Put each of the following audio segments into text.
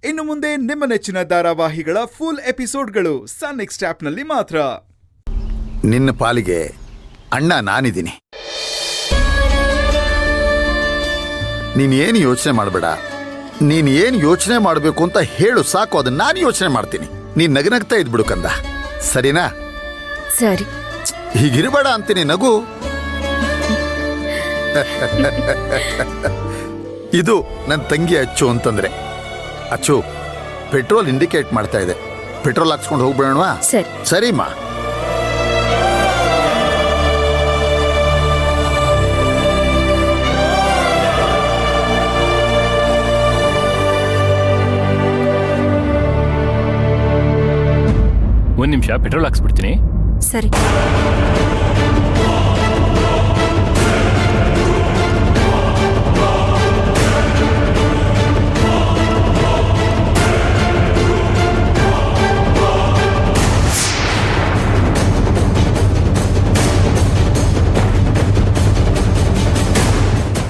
ಇನ್ನು ಮುಂದೆ ನಿಮ್ಮ ನೆಚ್ಚಿನ ಧಾರಾವಾಹಿಗಳ ಫುಲ್ ಎಪಿಸೋಡ್ಗಳು ಸನ್ ನೆಕ್ಸ್ಟ್ ಆಪ್ನಲ್ಲಿ ಮಾತ್ರ. ನಿನ್ನ ಪಾಲಿಗೆ ಅಣ್ಣ ನಾನಿದ್ದೀನಿ. ನೀನೇನು ಯೋಚನೆ ಮಾಡಬೇಡ. ನೀನ್ ಏನು ಯೋಚನೆ ಮಾಡಬೇಕು ಅಂತ ಹೇಳು ಸಾಕು, ಅದನ್ನ ನಾನು ಯೋಚನೆ ಮಾಡ್ತೀನಿ. ನೀನ್ ನಗನಗ್ತಾ ಇದ್ಬಿಡು ಕಂದ, ಸರಿನಾ? ಸರಿ. ಹೀಗಿರಬೇಡ ಅಂತೀನಿ, ನಗು. ಇದು ನನ್ನ ತಂಗಿ ಅಚ್ಚು ಅಂತಂದ್ರೆ. ಅಚ್ಚು, ಪೆಟ್ರೋಲ್ ಇಂಡಿಕೇಟ್ ಮಾಡ್ತಾ ಇದೆ. ಪೆಟ್ರೋಲ್ ಹಾಕ್ಸ್ಕೊಂಡು ಹೋಗ್ಬಿಡೋಣವಾ? ಸರಿ. ಸರಿಮಾ. ಒಂದ್ ನಿಮಿಷ ಪೆಟ್ರೋಲ್ ಹಾಕ್ಸ್ಬಿಡ್ತೀನಿ. ಸರಿ.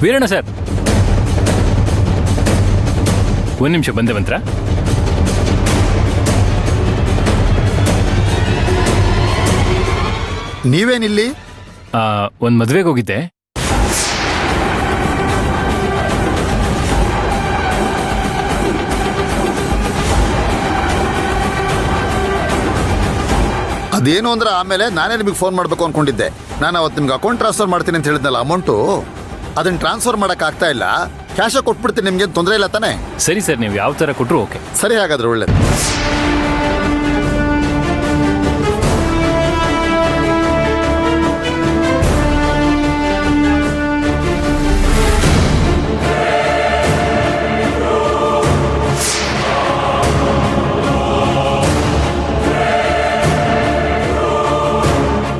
ವೀರಣ್ಣ ಸರ್, ಒಂದ್ ನಿಮಿಷ ಬಂದೆ ಬಂತ್ರ. ನೀವೇನಿಲ್ಲಿ? ಒಂದ್ ಮದ್ವೆಗೆ ಹೋಗಿದ್ದೆ. ಅದೇನು ಅಂದ್ರೆ ಆಮೇಲೆ ನಾನೇ ನಿಮಗೆ ಫೋನ್ ಮಾಡಬೇಕು ಅನ್ಕೊಂಡಿದ್ದೆ. ನಾನು ಅವತ್ತು ನಿಮ್ಗೆ ಅಕೌಂಟ್ ಟ್ರಾನ್ಸ್ಫರ್ ಮಾಡ್ತೀನಿ ಅಂತ ಹೇಳಿದ್ನಲ್ಲ, ಅಮೌಂಟು ಅದನ್ನ ಟ್ರಾನ್ಸ್ಫರ್ ಮಾಡಕ್ ಆಗ್ತಾ ಇಲ್ಲ. ಕ್ಯಾಶ ಕೊಟ್ಬಿಡ್ತೀನಿ, ನಿಮ್ಗೆ ತೊಂದರೆ ಇಲ್ಲ ತಾನೆ? ಸರಿ ಸರ್, ನೀವು ಯಾವ ತರ ಕೊಟ್ರು ಓಕೆ. ಸರಿ, ಹಾಗಾದ್ರೆ ಒಳ್ಳೇದು.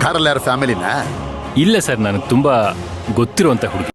ಕಾರಲ್ಲಿ ಯಾರು ಫ್ಯಾಮಿಲಿನಾ? ಇಲ್ಲ ಸರ್, ನನಗೆ ತುಂಬಾ ಗೊತ್ತಿರುವಂತ ಹುಡುಗಿ.